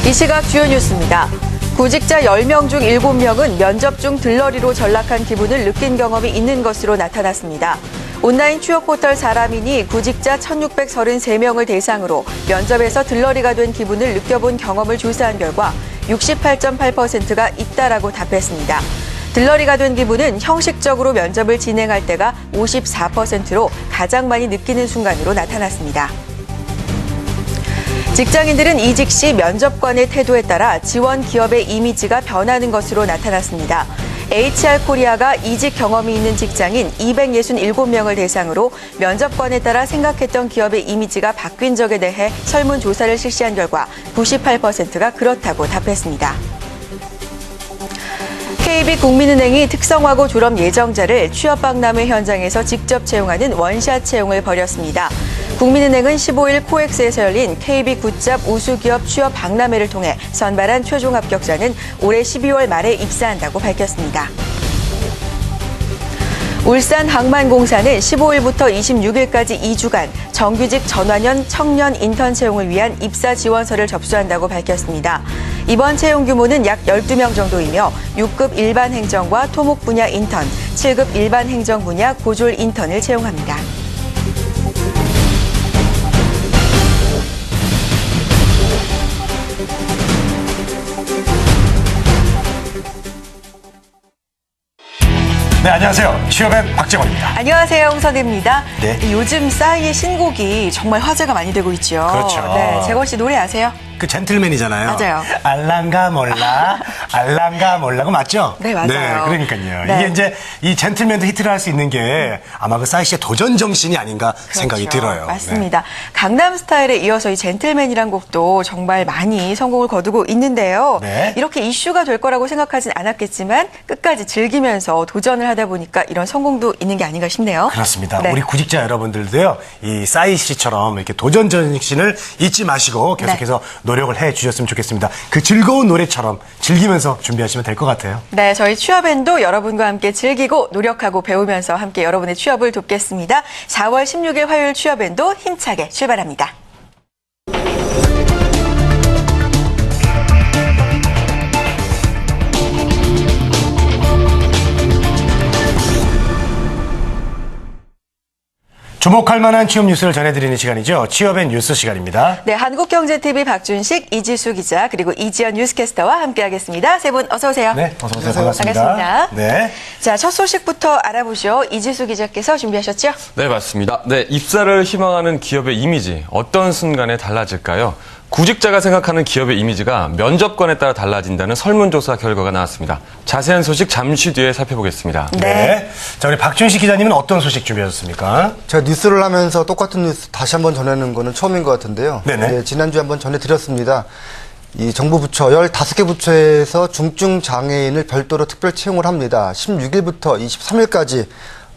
이 시각 주요 뉴스입니다. 구직자 10명 중 7명은 면접 중 들러리로 전락한 기분을 느낀 경험이 있는 것으로 나타났습니다. 온라인 취업 포털 사람인이 구직자 1,633명을 대상으로 면접에서 들러리가 된 기분을 느껴본 경험을 조사한 결과 68.8%가 있다라고 답했습니다. 들러리가 된 기분은 형식적으로 면접을 진행할 때가 54%로 가장 많이 느끼는 순간으로 나타났습니다. 직장인들은 이직 시 면접관의 태도에 따라 지원 기업의 이미지가 변하는 것으로 나타났습니다. HR코리아가 이직 경험이 있는 직장인 267명을 대상으로 면접관에 따라 생각했던 기업의 이미지가 바뀐 적에 대해 설문조사를 실시한 결과 98%가 그렇다고 답했습니다. KB국민은행이 특성화고 졸업 예정자를 취업박람회 현장에서 직접 채용하는 원샷 채용을 벌였습니다. 국민은행은 15일 코엑스에서 열린 KB 굿잡 우수기업 취업 박람회를 통해 선발한 최종 합격자는 올해 12월 말에 입사한다고 밝혔습니다. 울산항만공사는 15일부터 26일까지 2주간 정규직 전환형 청년 인턴 채용을 위한 입사 지원서를 접수한다고 밝혔습니다. 이번 채용 규모는 약 12명 정도이며 6급 일반 행정과 토목 분야 인턴, 7급 일반 행정 분야 고졸 인턴을 채용합니다. 네, 안녕하세요. 취업의 박재권입니다. 안녕하세요. 홍선혜입니다. 네. 요즘 싸이의 신곡이 정말 화제가 많이 되고 있죠. 그렇죠. 네, 재권 씨 노래 아세요? 그 젠틀맨이잖아요. 맞아요. 알랑가 몰라, 알랑가 몰라고 맞죠? 네, 맞아요. 네, 그러니까요. 네. 이게 이제 이 젠틀맨도 히트를 할 수 있는 게 아마 그 싸이 씨의 도전 정신이 아닌가 생각이 들어요. 맞습니다. 네. 강남스타일에 이어서 이 젠틀맨이란 곡도 정말 많이 성공을 거두고 있는데요. 네. 이렇게 이슈가 될 거라고 생각하진 않았겠지만 끝까지 즐기면서 도전을 하다 보니까 이런 성공도 있는 게 아닌가 싶네요. 그렇습니다. 네. 우리 구직자 여러분들도요, 이 싸이 씨처럼 이렇게 도전 정신을 잊지 마시고 계속해서 노력을 해 주셨으면 좋겠습니다. 그 즐거운 노래처럼 즐기면서 준비하시면 될 것 같아요. 네, 저희 취업엔도 여러분과 함께 즐기고 노력하고 배우면서 함께 여러분의 취업을 돕겠습니다. 4월 16일 화요일 취업엔도 힘차게 출발합니다. 주목할 만한 취업 뉴스를 전해드리는 시간이죠. 취업의 뉴스 시간입니다. 네, 한국경제TV 박준식, 이지수 기자, 그리고 이지연 뉴스캐스터와 함께하겠습니다. 세 분 어서 오세요. 네, 어서 오세요. 반갑습니다. 반갑습니다. 네. 자, 첫 소식부터 알아보죠. 이지수 기자께서 준비하셨죠? 네, 맞습니다. 네, 입사를 희망하는 기업의 이미지 어떤 순간에 달라질까요? 구직자가 생각하는 기업의 이미지가 면접관에 따라 달라진다는 설문조사 결과가 나왔습니다. 자세한 소식 잠시 뒤에 살펴보겠습니다. 네. 자, 우리 박준식 기자님은 어떤 소식 준비하셨습니까? 제가 뉴스를 하면서 똑같은 뉴스 다시 한번 전하는 거는 처음인 것 같은데요. 네네. 네, 지난주에 한번 전해드렸습니다. 이 정부 부처 15개 부처에서 중증 장애인을 별도로 특별 채용을 합니다. 16일부터 23일까지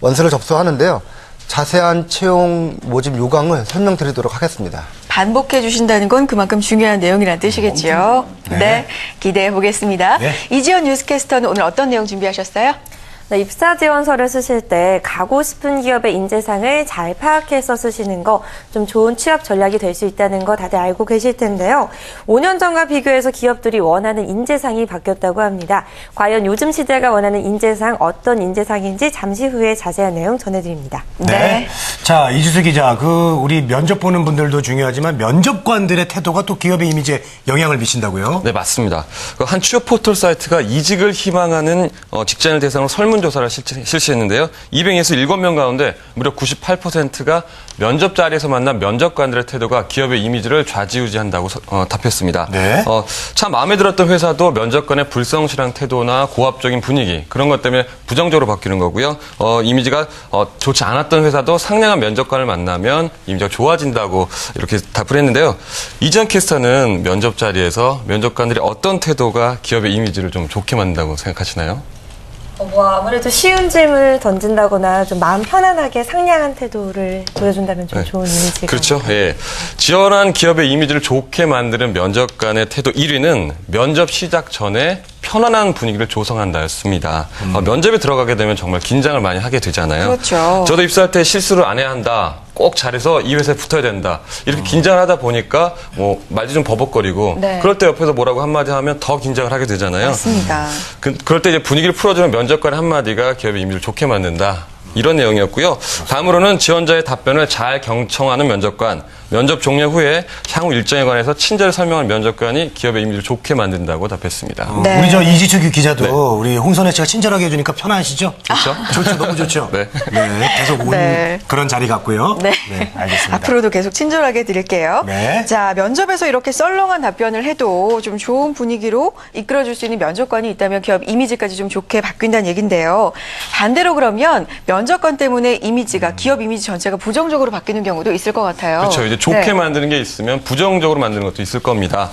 원서를 접수하는데요. 자세한 채용 모집 요강을 설명드리도록 하겠습니다. 반복해 주신다는 건 그만큼 중요한 내용이라는 뜻이겠죠. 네. 네, 기대해 보겠습니다. 네. 이지연 뉴스캐스터는 오늘 어떤 내용 준비하셨어요? 네, 입사 지원서를 쓰실 때 가고 싶은 기업의 인재상을 잘 파악해서 쓰시는 거 좀 좋은 취업 전략이 될 수 있다는 거 다들 알고 계실 텐데요. 5년 전과 비교해서 기업들이 원하는 인재상이 바뀌었다고 합니다. 과연 요즘 시대가 원하는 인재상 어떤 인재상인지 잠시 후에 자세한 내용 전해드립니다. 네. 자, 이주수 기자, 우리 면접 보는 분들도 중요하지만 면접관들의 태도가 또 기업의 이미지에 영향을 미친다고요? 네, 맞습니다. 한 취업 포털 사이트가 이직을 희망하는 직장인을 대상으로 설문조사를 실시했는데요. 267명 가운데 무려 98%가 면접 자리에서 만난 면접관들의 태도가 기업의 이미지를 좌지우지한다고 답했습니다. 네. 참 마음에 들었던 회사도 면접관의 불성실한 태도나 고압적인 분위기 그런 것 때문에 부정적으로 바뀌는 거고요. 이미지가 좋지 않았던 회사도 상냥한 면접관을 만나면 이미지가 좋아진다고 이렇게 답을 했는데요. 이지연 캐스터는 면접 자리에서 면접관들이 어떤 태도가 기업의 이미지를 좀 좋게 만든다고 생각하시나요? 아무래도 쉬운 질문을 던진다거나 좀 마음 편안하게 상냥한 태도를 보여준다면 좀 좋은 이미지가. 그렇죠. 예. 지원한 기업의 이미지를 좋게 만드는 면접관의 태도 1위는 면접 시작 전에 편안한 분위기를 조성한다였습니다. 면접에 들어가게 되면 정말 긴장을 많이 하게 되잖아요. 그렇죠. 저도 입사할 때 실수를 안 해야 한다. 꼭 잘해서 이 회사에 붙어야 된다. 이렇게 긴장을 하다 보니까 뭐 말도 좀 버벅거리고 네. 그럴 때 옆에서 뭐라고 한마디 하면 더 긴장을 하게 되잖아요. 맞습니다. 그럴 때 이제 분위기를 풀어주는 면접관의 한마디가 기업의 이미지를 좋게 만든다. 이런 내용이었고요. 다음으로는 지원자의 답변을 잘 경청하는 면접관, 면접 종료 후에 향후 일정에 관해서 친절히 설명하는 면접관이 기업의 이미지를 좋게 만든다고 답했습니다. 네. 우리 저 이지철 기자도 우리 홍선혜 씨가 친절하게 해주니까 편하시죠? 좋죠? 좋죠, 너무 좋죠. 네. 계속 온 네. 그런 자리 같고요. 네. 알겠습니다. 앞으로도 계속 친절하게 드릴게요. 네. 자, 면접에서 이렇게 썰렁한 답변을 해도 좀 좋은 분위기로 이끌어줄 수 있는 면접관이 있다면 기업 이미지까지 좀 좋게 바뀐다는 얘긴데요. 반대로 그러면 면접관 때문에 이미지가 기업 이미지 전체가 부정적으로 바뀌는 경우도 있을 것 같아요. 그렇죠. 이제 좋게 네. 만드는 게 있으면 부정적으로 만드는 것도 있을 겁니다.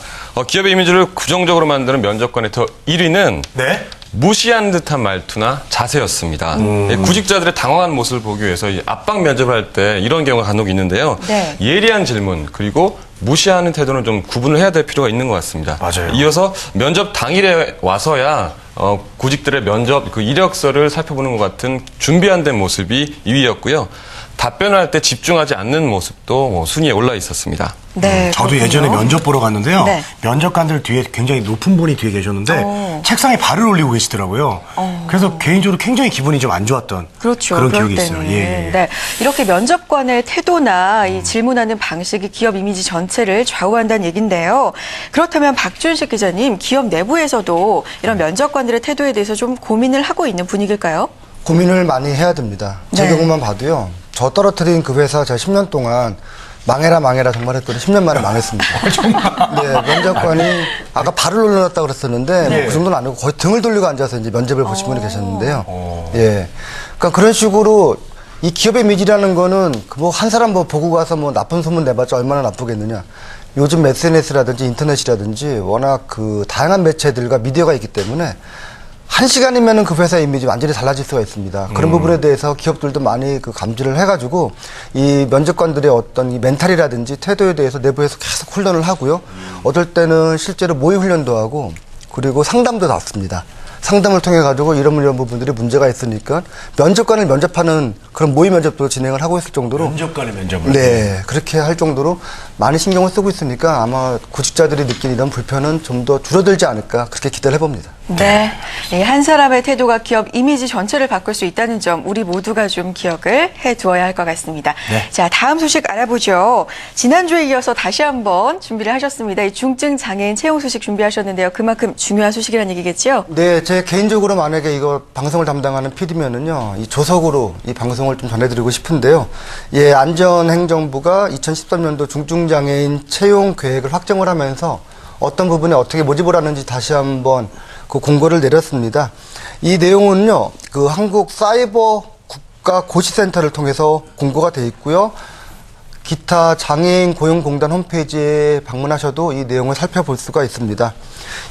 기업의 이미지를 부정적으로 만드는 면접관의 더 1위는 네. 무시한 듯한 말투나 자세였습니다. 구직자들의 당황한 모습을 보기 위해서 이 압박 면접을 할 때 이런 경우가 간혹 있는데요. 네. 예리한 질문 그리고 무시하는 태도는 좀 구분을 해야 될 필요가 있는 것 같습니다. 맞아요. 이어서 면접 당일에 와서야 구직들의 면접 그 이력서를 살펴보는 것 같은 준비한 된 모습이 2위였고요. 답변할 때 집중하지 않는 모습도 순위에 올라 있었습니다. 네, 저도 그렇군요. 예전에 면접 보러 갔는데요. 네. 면접관들 뒤에 굉장히 높은 분이 뒤에 계셨는데 책상에 발을 올리고 계시더라고요. 그래서 개인적으로 굉장히 기분이 좀 안 좋았던 그렇죠. 그런 그럴 기억이 때는. 있어요. 예. 네. 이렇게 면접관의 태도나 이 질문하는 방식이 기업 이미지 전체를 좌우한다는 얘긴데요. 그렇다면 박준식 기자님, 기업 내부에서도 이런 면접관들의 태도에 대해서 좀 고민을 하고 있는 분위기일까요? 고민을 많이 해야 됩니다. 제 네. 경우만 봐도요. 저 떨어뜨린 그 회사 제가 10년 동안 망해라 정말 했더니 10년 만에 망했습니다. 네, 면접관이 아까 발을 올려놨다고 그랬었는데 뭐그 정도는 아니고 거의 등을 돌리고 앉아서 이제 면접을 보신 분이 계셨는데요. 예. 그러니까 그런 식으로 이 기업의 이미지라는 거는 뭐 한 사람 뭐 보고 가서 뭐 나쁜 소문 내봤자 얼마나 나쁘겠느냐. 요즘 SNS라든지 인터넷이라든지 워낙 그 다양한 매체들과 미디어가 있기 때문에 한 시간이면은 그 회사 이미지 완전히 달라질 수가 있습니다. 그런 부분에 대해서 기업들도 많이 그 감지를 해가지고 이 면접관들의 어떤 이 멘탈이라든지 태도에 대해서 내부에서 계속 훈련을 하고요. 어떨 때는 실제로 모의 훈련도 하고 그리고 상담도 났습니다. 상담을 통해 가지고 이런 부분들이 문제가 있으니까 면접관을 면접하는 그런 모의 면접도 진행을 하고 있을 정도로 면접관의 면접을. 네, 그렇게 할 정도로 많이 신경을 쓰고 있으니까 아마 구직자들이 느끼는 이런 불편은 좀 더 줄어들지 않을까 그렇게 기대를 해봅니다. 네. 한 사람의 태도가 기업 이미지 전체를 바꿀 수 있다는 점 우리 모두가 좀 기억을 해두어야 할 것 같습니다. 네. 자, 다음 소식 알아보죠. 지난주에 이어서 다시 한번 준비를 하셨습니다. 이 중증 장애인 채용 소식 준비하셨는데요. 그만큼 중요한 소식이라는 얘기겠죠? 네, 제 개인적으로 만약에 이거 방송을 담당하는 PD면은요, 이 조석으로 이 방송을 좀 전해드리고 싶은데요. 예, 안전행정부가 2013년도 중증장애인 채용 계획을 확정을 하면서 어떤 부분에 어떻게 모집을 하는지 다시 한번 그 공고를 내렸습니다. 이 내용은요, 그 한국 사이버 국가 고시센터를 통해서 공고가 돼 있고요. 기타 장애인 고용공단 홈페이지에 방문하셔도 이 내용을 살펴볼 수가 있습니다.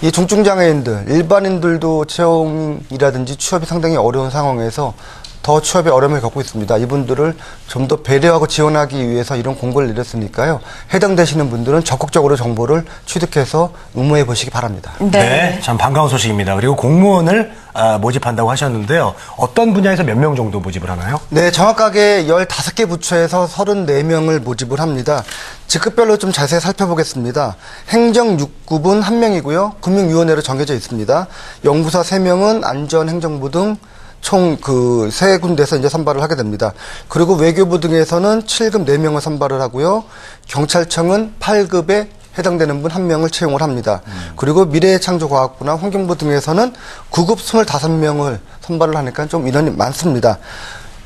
이 중증장애인들, 일반인들도 채용이라든지 취업이 상당히 어려운 상황에서 더 취업에 어려움을 겪고 있습니다. 이분들을 좀 더 배려하고 지원하기 위해서 이런 공고를 내렸으니까요. 해당되시는 분들은 적극적으로 정보를 취득해서 응모해 보시기 바랍니다. 네. 참 반가운 소식입니다. 그리고 공무원을 모집한다고 하셨는데요. 어떤 분야에서 몇 명 정도 모집을 하나요? 네, 정확하게 15개 부처에서 34명을 모집을 합니다. 직급별로 좀 자세히 살펴보겠습니다. 행정 6급은 1명이고요. 금융위원회로 정해져 있습니다. 연구사 3명은 안전행정부 등 총 그 3군데서 이제 선발을 하게 됩니다. 그리고 외교부 등에서는 7급 4명을 선발을 하고요. 경찰청은 8급에 해당되는 분 1명을 채용을 합니다. 그리고 미래창조과학부나 환경부 등에서는 9급 25명을 선발을 하니까 좀 인원이 많습니다.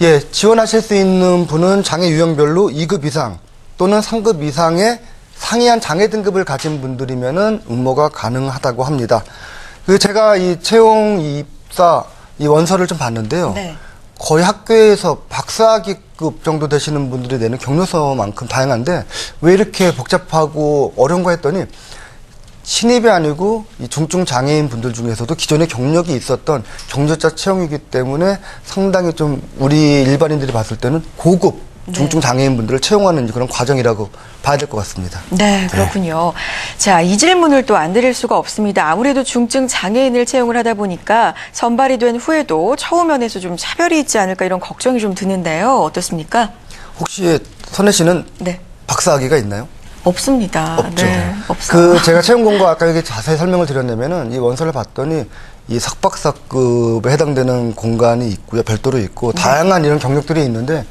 예, 지원하실 수 있는 분은 장애 유형별로 2급 이상 또는 3급 이상의 상이한 장애 등급을 가진 분들이면은 응모가 가능하다고 합니다. 그 제가 이 채용 입사 이 원서를 좀 봤는데요. 네. 거의 학교에서 박사학위급 정도 되시는 분들이 내는 경로서만큼 다양한데 왜 이렇게 복잡하고 어려운가 했더니 신입이 아니고 이 중증 장애인 분들 중에서도 기존에 경력이 있었던 경력자 채용이기 때문에 상당히 좀 우리 일반인들이 봤을 때는 고급 중증 장애인분들을 채용하는 그런 과정이라고 봐야 될 것 같습니다. 네, 그렇군요. 자, 이 질문을 또 안 드릴 수가 없습니다. 아무래도 중증 장애인을 채용을 하다 보니까 선발이 된 후에도 처우 면에서 좀 차별이 있지 않을까 이런 걱정이 좀 드는데요. 어떻습니까? 혹시 선혜 씨는 네. 박사학위가 있나요? 없습니다. 없죠. 네, 없어요. 제가 채용 공고 아까 이게 자세히 설명을 드렸냐면은 이 원서를 봤더니 이 석박사급에 해당되는 공간이 있고요. 별도로 있고 다양한 이런 경력들이 있는데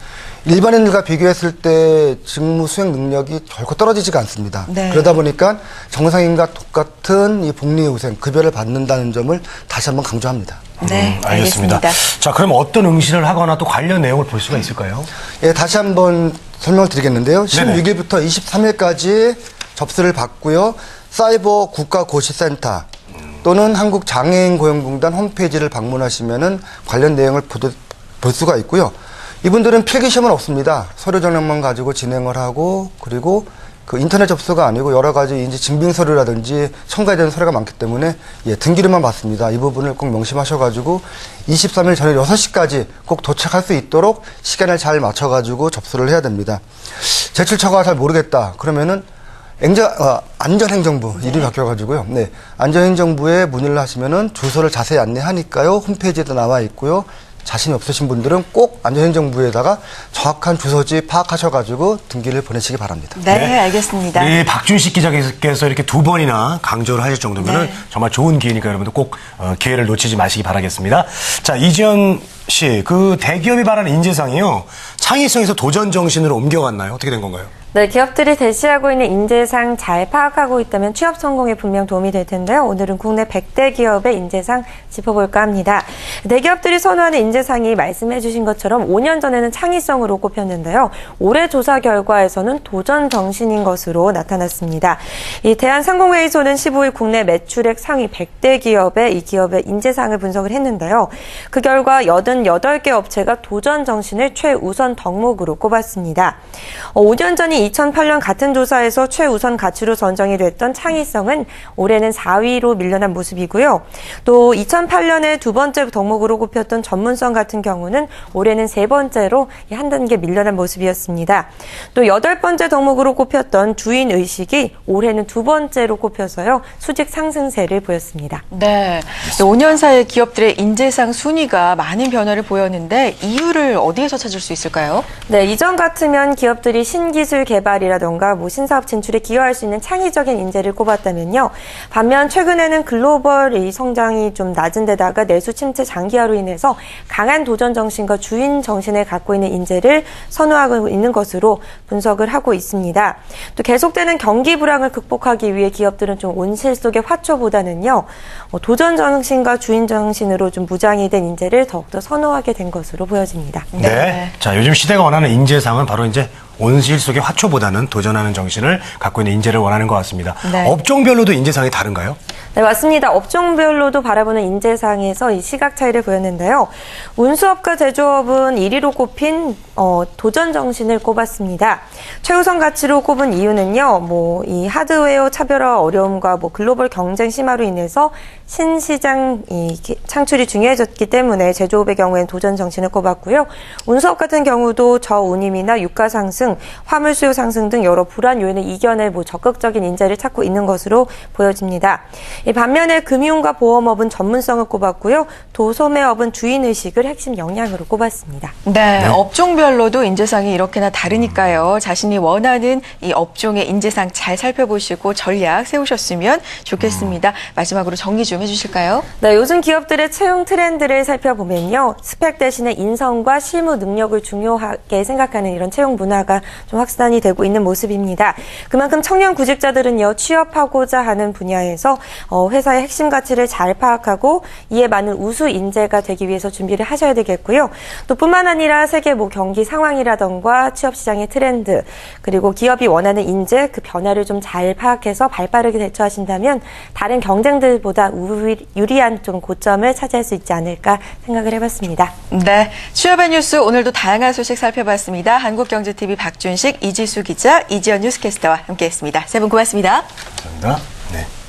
일반인들과 비교했을 때 직무 수행 능력이 결코 떨어지지가 않습니다. 네. 그러다 보니까 정상인과 똑같은 이 복리후생 급여를 받는다는 점을 다시 한번 강조합니다. 네, 알겠습니다. 자, 그럼 어떤 응시를 하거나 또 관련 내용을 볼 수가 있을까요? 예, 다시 한번 설명을 드리겠는데요. 네네. 16일부터 23일까지 접수를 받고요. 사이버 국가고시센터 또는 한국장애인고용공단 홈페이지를 방문하시면은 관련 내용을 볼 수가 있고요. 이분들은 필기시험은 없습니다. 서류 전형만 가지고 진행을 하고 그리고 그 인터넷 접수가 아니고 여러 가지 이제 증빙 서류라든지 첨가해야 되는 서류가 많기 때문에 등기료만 받습니다. 이 부분을 꼭 명심하셔가지고 23일 저녁 6시까지 꼭 도착할 수 있도록 시간을 잘 맞춰가지고 접수를 해야 됩니다. 제출처가 잘 모르겠다. 그러면은 안전행정부 이름이 바뀌어가지고요. 네, 안전행정부에 문의를 하시면은 주소를 자세히 안내하니까요. 홈페이지에도 나와 있고요. 자신이 없으신 분들은 꼭 안전행정부에다가 정확한 주소지 파악하셔가지고 등기를 보내시기 바랍니다. 네, 알겠습니다. 우리 박준식 기자께서 이렇게 2번이나 강조를 하실 정도면 정말 좋은 기회니까 여러분들 꼭 기회를 놓치지 마시기 바라겠습니다. 자, 이지연 씨, 그 대기업이 바라는 인재상이요. 창의성에서 도전 정신으로 옮겨갔나요? 어떻게 된 건가요? 네, 기업들이 대시하고 있는 인재상 잘 파악하고 있다면 취업 성공에 분명 도움이 될 텐데요. 오늘은 국내 100대 기업의 인재상 짚어볼까 합니다. 대기업들이 선호하는 인재상이 말씀해 주신 것처럼 5년 전에는 창의성으로 꼽혔는데요. 올해 조사 결과에서는 도전 정신인 것으로 나타났습니다. 이 대한상공회의소는 15일 국내 매출액 상위 100대 기업의 이 기업의 인재상을 분석을 했는데요. 그 결과 88개 업체가 도전 정신을 최우선 덕목으로 꼽았습니다. 5년 전인 2008년 같은 조사에서 최우선 가치로 선정이 됐던 창의성은 올해는 4위로 밀려난 모습이고요. 또 2008년에 두 번째 덕목으로 꼽혔던 전문성 같은 경우는 올해는 세 번째로 한 단계 밀려난 모습이었습니다. 또 8번째 덕목으로 꼽혔던 주인의식이 올해는 두 번째로 꼽혀서요. 수직 상승세를 보였습니다. 네, 5년 사이 기업들의 인재상 순위가 많은 변화를 보였는데 이유를 어디에서 찾을 수 있을까요? 네, 이전 같으면 기업들이 신기술 개발이라던가 신사업 진출에 기여할 수 있는 창의적인 인재를 꼽았다면요. 반면 최근에는 글로벌 이 성장이 좀 낮은 데다가 내수 침체 장기화로 인해서 강한 도전 정신과 주인 정신을 갖고 있는 인재를 선호하고 있는 것으로 분석을 하고 있습니다. 또 계속되는 경기 불황을 극복하기 위해 기업들은 좀 온실 속의 화초보다는요. 도전 정신과 주인 정신으로 좀 무장이 된 인재를 더욱더 선호하게 된 것으로 보여집니다. 네. 자, 요즘 시대가 원하는 인재상은 바로 이제 온실 속의 화초보다는 도전하는 정신을 갖고 있는 인재를 원하는 것 같습니다. 네. 업종별로도 인재상이 다른가요? 네, 맞습니다. 업종별로도 바라보는 인재상에서 이 시각 차이를 보였는데요. 운수업과 제조업은 1위로 꼽힌 도전 정신을 꼽았습니다. 최우선 가치로 꼽은 이유는요. 이 하드웨어 차별화 어려움과 글로벌 경쟁 심화로 인해서 신시장 창출이 중요해졌기 때문에 제조업의 경우에는 도전 정신을 꼽았고요. 운수업 같은 경우도 저운임이나 유가 상승, 화물 수요 상승 등 여러 불안 요인을 이겨낼 적극적인 인재를 찾고 있는 것으로 보여집니다. 반면에 금융과 보험업은 전문성을 꼽았고요. 도소매업은 주인의식을 핵심 역량으로 꼽았습니다. 네, 업종별로도 인재상이 이렇게나 다르니까요. 자신이 원하는 이 업종의 인재상 잘 살펴보시고 전략 세우셨으면 좋겠습니다. 마지막으로 정리 좀 해주실까요? 네, 요즘 기업들의 채용 트렌드를 살펴보면요. 스펙 대신에 인성과 실무 능력을 중요하게 생각하는 이런 채용 문화가 좀 확산이 되고 있는 모습입니다. 그만큼 청년 구직자들은요. 취업하고자 하는 분야에서 회사의 핵심 가치를 잘 파악하고 이에 맞는 우수 인재가 되기 위해서 준비를 하셔야 되겠고요. 또 뿐만 아니라 세계 경기 상황이라던가 취업 시장의 트렌드 그리고 기업이 원하는 인재 그 변화를 좀 잘 파악해서 발빠르게 대처하신다면 다른 경쟁들보다 유리한 좀 고점을 차지할 수 있지 않을까 생각을 해봤습니다. 네, 취업의 뉴스 오늘도 다양한 소식 살펴봤습니다. 한국경제TV 박준식, 이지수 기자, 이지연 뉴스캐스터와 함께했습니다. 세 분 고맙습니다. 감사합니다. 네.